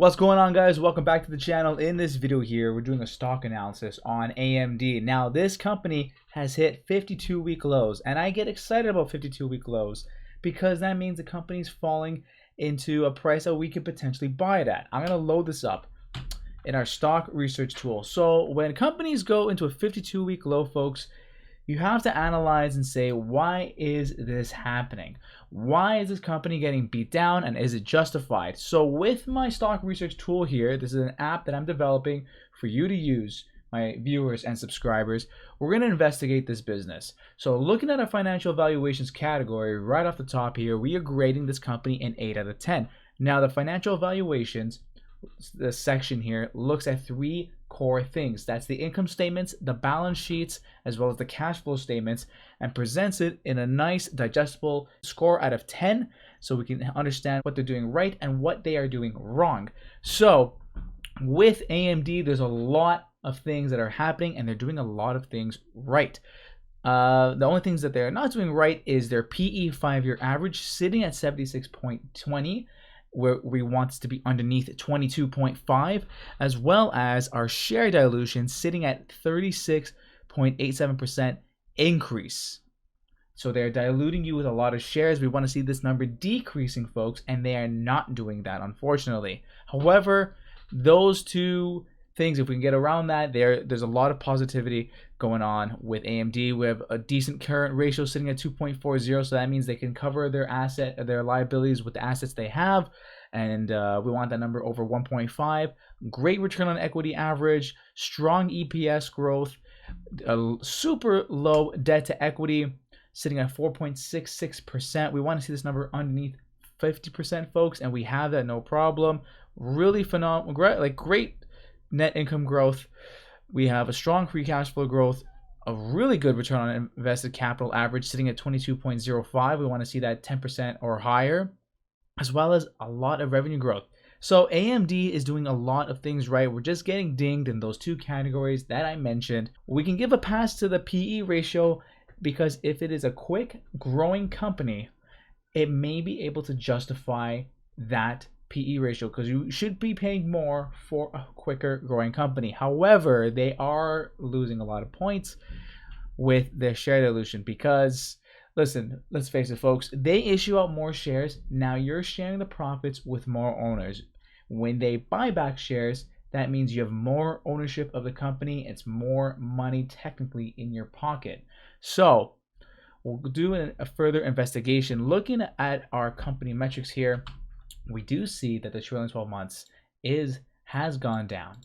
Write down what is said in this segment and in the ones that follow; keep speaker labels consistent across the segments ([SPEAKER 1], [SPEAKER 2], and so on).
[SPEAKER 1] What's going on, guys? Welcome back to the channel. In this video here, we're doing a stock analysis on AMD. Now, this company has hit 52-week lows, and I get excited about 52-week lows because that means the company's falling into a price that we could potentially buy it at. I'm going to load this up in our stock research tool. So when companies go into a 52-week low, folks, you have to analyze and say, why is this happening? Why is this company getting beat down, and is it justified? So with my stock research tool here, this is an app that I'm developing for you to use, my viewers and subscribers. We're going to investigate this business. So looking at our financial valuations category right off the top here, we are grading this company an 8 out of 10. Now the financial valuations, the section here, looks at three core things. That's the income statements, the balance sheets, as well as the cash flow statements, and presents it in a nice digestible score out of 10 so we can understand what they're doing right and what they are doing wrong. So with AMD, there's a lot of things that are happening and they're doing a lot of things right. The only things that they're not doing right is their PE 5-year average sitting at 76.20, where we want this to be underneath 22.5, as well as our share dilution sitting at 36.87% increase. So they're diluting you with a lot of shares. We want to see this number decreasing, folks, and they are not doing that, unfortunately. However, those two things, if we can get around that, there's a lot of positivity going on with AMD. We have a decent current ratio sitting at 2.40, so that means they can cover their liabilities with the assets they have, and we want that number over 1.5. Great return on equity average, strong EPS growth, a super low debt to equity sitting at 4.66%. We want to see this number underneath 50%, folks, and we have that, no problem. Really phenomenal, great net income growth. We have a strong free cash flow growth, a really good return on invested capital average sitting at 22.05. We want to see that 10% or higher, as well as a lot of revenue growth. So AMD is doing a lot of things right. We're just getting dinged in those two categories that I mentioned. We can give a pass to the PE ratio because if it is a quick growing company, it may be able to justify that PE ratio, because you should be paying more for a quicker growing company. However, they are losing a lot of points with their share dilution because, listen, let's face it, folks, they issue out more shares. Now you're sharing the profits with more owners. When they buy back shares, that means you have more ownership of the company. It's more money technically in your pocket. So we'll do a further investigation. Looking at our company metrics here, we do see that the trailing 12 months has gone down.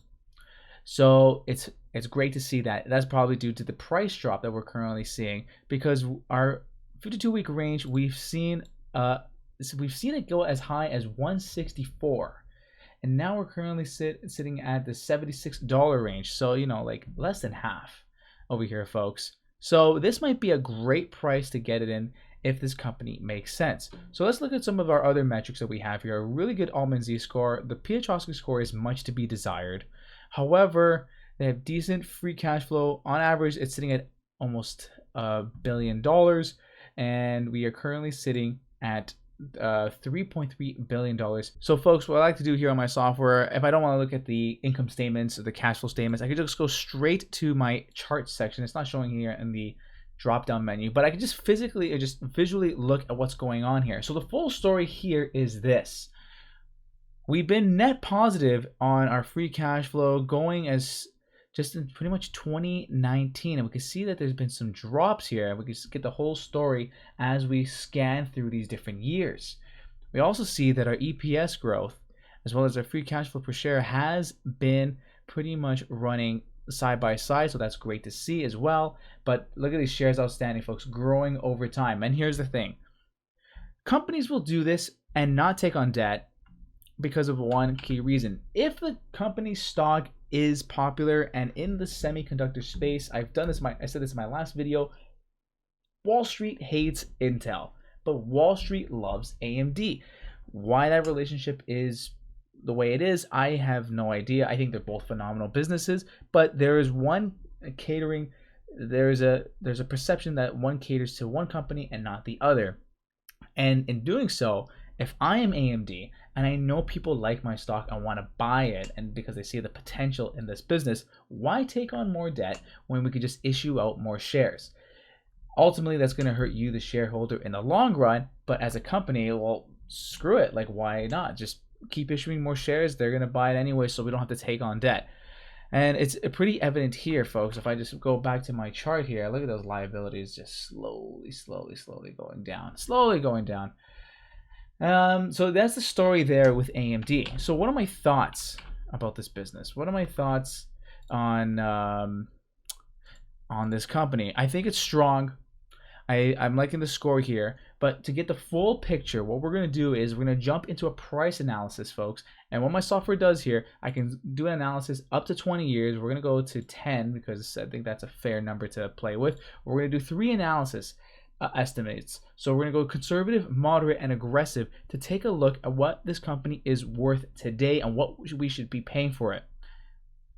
[SPEAKER 1] So it's great to see that. That's probably due to the price drop that we're currently seeing, because our 52-week range, we've seen it go as high as 164, and now we're currently sitting at the $76 range. So, you know, like less than half over here, folks. So this might be a great price to get it in if this company makes sense. So let's look at some of our other metrics that we have here. A really good Altman Z score. The Piotrowski score is much to be desired. However, they have decent free cash flow. On average, it's sitting at almost $1 billion, and we are currently sitting at $3.3 billion. So folks, what I like to do here on my software, if I don't want to look at the income statements or the cash flow statements, I could just go straight to my chart section. It's not showing here in the drop down menu, but I can just visually look at what's going on here. So the full story here is this: we've been net positive on our free cash flow going as just in pretty much 2019, and we can see that there's been some drops here. We can get the whole story as we scan through these different years. We also see that our EPS growth as well as our free cash flow per share has been pretty much running side by side, so that's great to see as well. But look at these shares outstanding, folks, growing over time. And here's the thing: companies will do this and not take on debt because of one key reason. If the company's stock is popular and in the semiconductor space, I said this in my last video, Wall Street hates Intel, but Wall Street loves AMD. Why that relationship is the way it is, I have no idea. I think they're both phenomenal businesses, but there is one catering. There's a perception that one caters to one company and not the other. And in doing so, if I am AMD and I know people like my stock and want to buy it, and because they see the potential in this business, why take on more debt when we could just issue out more shares? Ultimately, that's going to hurt you, the shareholder, in the long run. But as a company, well, screw it. Like, why not? Just keep issuing more shares. They're going to buy it anyway, so we don't have to take on debt. And it's pretty evident here, folks. If I just go back to my chart here, look at those liabilities just slowly going down. Slowly going down. So that's the story there with AMD. So what are my thoughts about this business? What are my thoughts on this company? I think it's strong. I'm liking the score here, but to get the full picture, what we're going to do is we're going to jump into a price analysis, folks. And what my software does here, I can do an analysis up to 20 years. We're going to go to 10 because I think that's a fair number to play with. We're going to do 3 analysis estimates. So we're going to go conservative, moderate, and aggressive to take a look at what this company is worth today and what we should be paying for it.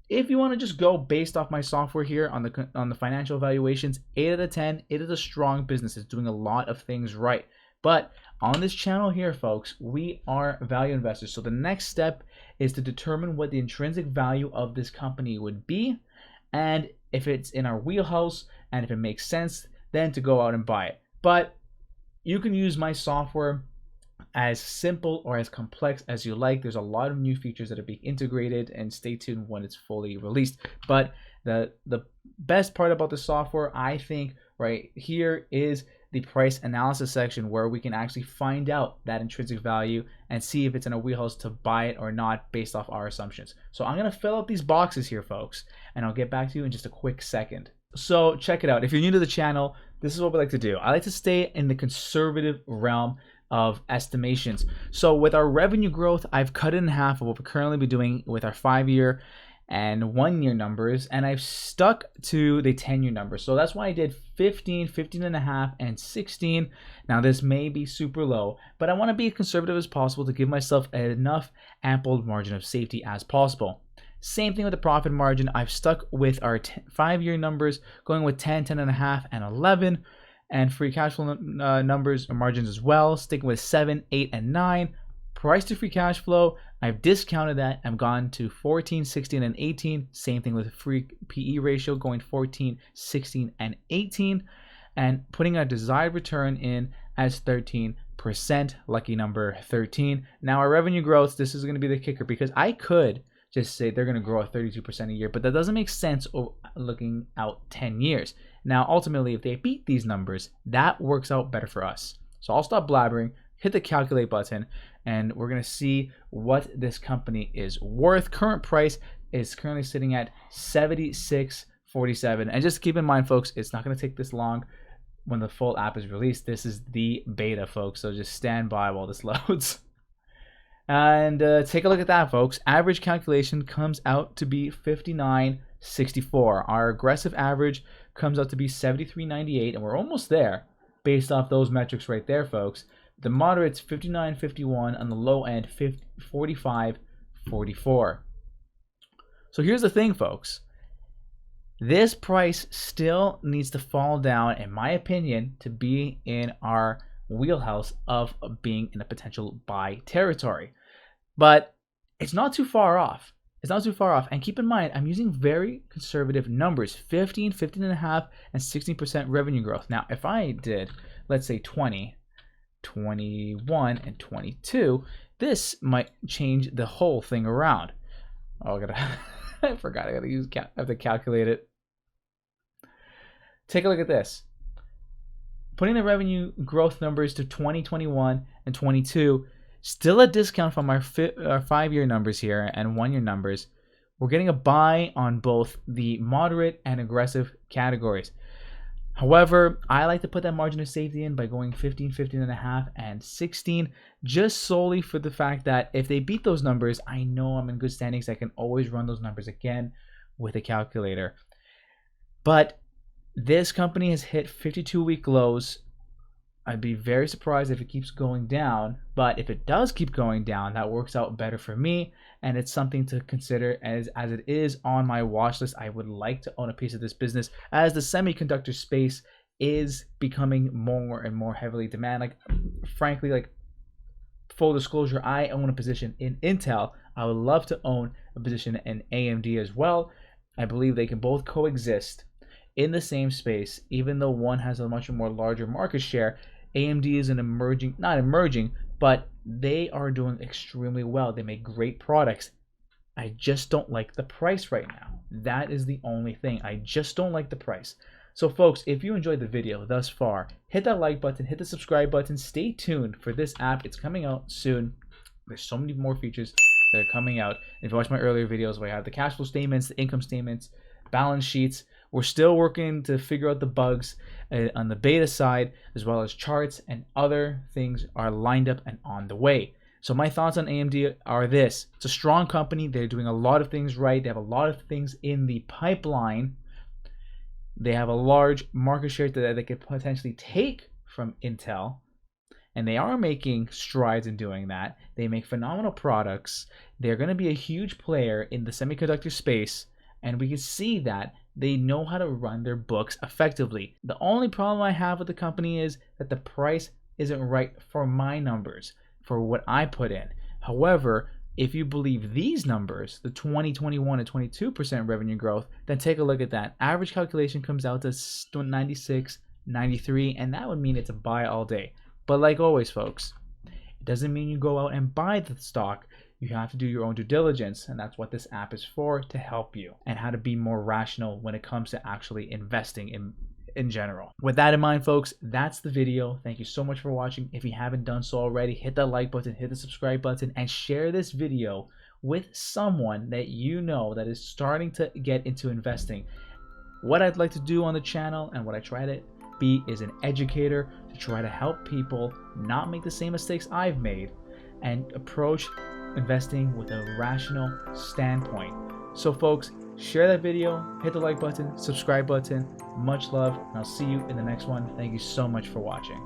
[SPEAKER 1] If you want to just go based off my software here on the financial evaluations, 8 out of 10, it is a strong business. It's doing a lot of things right. But on this channel here, folks, we are value investors. So the next step is to determine what the intrinsic value of this company would be, and if it's in our wheelhouse, and if it makes sense, then to go out and buy it. But you can use my software as simple or as complex as you like. There's a lot of new features that are being integrated, and stay tuned when it's fully released. But the best part about the software, I think, right here is the price analysis section, where we can actually find out that intrinsic value and see if it's in a wheelhouse to buy it or not based off our assumptions. So I'm going to fill out these boxes here, folks, and I'll get back to you in just a quick second. So check it out. If you're new to the channel, this is what we like to do. I like to stay in the conservative realm of estimations. So with our revenue growth, I've cut it in half of what we're currently be doing with our 5-year and 1-year numbers, and I've stuck to the 10-year numbers. So that's why I did 15, 15 and a half, and 16. Now this may be super low, but I want to be as conservative as possible to give myself enough ample margin of safety as possible. Same thing with the profit margin. I've stuck with our 5-year numbers, going with 10, 10 and a half, and 11. And free cash flow numbers or margins as well, sticking with 7, 8, and 9. Price to free cash flow, I've discounted that. I've gone to 14, 16, and 18. Same thing with free PE ratio, going 14, 16, and 18. And putting our desired return in as 13%, lucky number 13. Now our revenue growth, this is going to be the kicker, because I could just say they're going to grow at 32% a year, but that doesn't make sense looking out 10 years. Now, ultimately, if they beat these numbers, that works out better for us. So I'll stop blabbering, hit the calculate button, and we're going to see what this company is worth. Current price is currently sitting at $76.47. And just keep in mind, folks, it's not going to take this long when the full app is released. This is the beta, folks, so just stand by while this loads. And take a look at that, folks. Average calculation comes out to be 59.64. Our aggressive average comes out to be 73.98, and we're almost there based off those metrics right there, folks. The moderate's 59.51, on the low end 45.44. So here's the thing, folks. This price still needs to fall down, in my opinion, to be in our wheelhouse of being in a potential buy territory. But it's not too far off. It's not too far off. And keep in mind, I'm using very conservative numbers, 15, 15 and a half, and 16% revenue growth. Now, if I did, let's say 20, 21, and 22, this might change the whole thing around. Oh, I forgot. I have to calculate it. Take a look at this. Putting the revenue growth numbers to 20, 21, and 22, still a discount from our 5-year numbers here and 1-year numbers. We're getting a buy on both the moderate and aggressive categories. However, I like to put that margin of safety in by going 15, 15 and a half, and 16, just solely for the fact that if they beat those numbers, I know I'm in good standings. I can always run those numbers again with a calculator. But this company has hit 52-week lows. I'd be very surprised if it keeps going down, but if it does keep going down, that works out better for me, and it's something to consider as it is on my watch list. I would like to own a piece of this business as the semiconductor space is becoming more and more heavily demanded. Frankly, full disclosure, I own a position in Intel. I would love to own a position in AMD as well. I believe they can both coexist in the same space, even though one has a much more larger market share. AMD is an emerging, not emerging, but they are doing extremely well. They make great products. I just don't like the price right now. That is the only thing. I just don't like the price. So folks, if you enjoyed the video thus far, hit that like button, hit the subscribe button, stay tuned for this app. It's coming out soon. There's so many more features that are coming out. If you watch my earlier videos where I have the cash flow statements, the income statements, balance sheets, we're still working to figure out the bugs on the beta side, as well as charts and other things are lined up and on the way. So my thoughts on AMD are this. It's a strong company. They're doing a lot of things right. They have a lot of things in the pipeline. They have a large market share that they could potentially take from Intel. And they are making strides in doing that. They make phenomenal products. They're going to be a huge player in the semiconductor space. And we can see that they know how to run their books effectively. The only problem I have with the company is that the price isn't right for my numbers, for what I put in. However, if you believe these numbers, the 20, 21, and 22% revenue growth, then take a look at that. Average calculation comes out to 96, 93, and that would mean it's a buy all day. But like always, folks, it doesn't mean you go out and buy the stock. You have to do your own due diligence, and that's what this app is for, to help you, and how to be more rational when it comes to actually investing in general. With that in mind, folks, that's the video. Thank you so much for watching. If you haven't done so already, hit that like button, hit the subscribe button, and share this video with someone that you know that is starting to get into investing. What I'd like to do on the channel, and what I try to be, is an educator to try to help people not make the same mistakes I've made and approach investing with a rational standpoint. So folks, share that video, hit the like button, subscribe button. Much love, and I'll see you in the next one. Thank you so much for watching.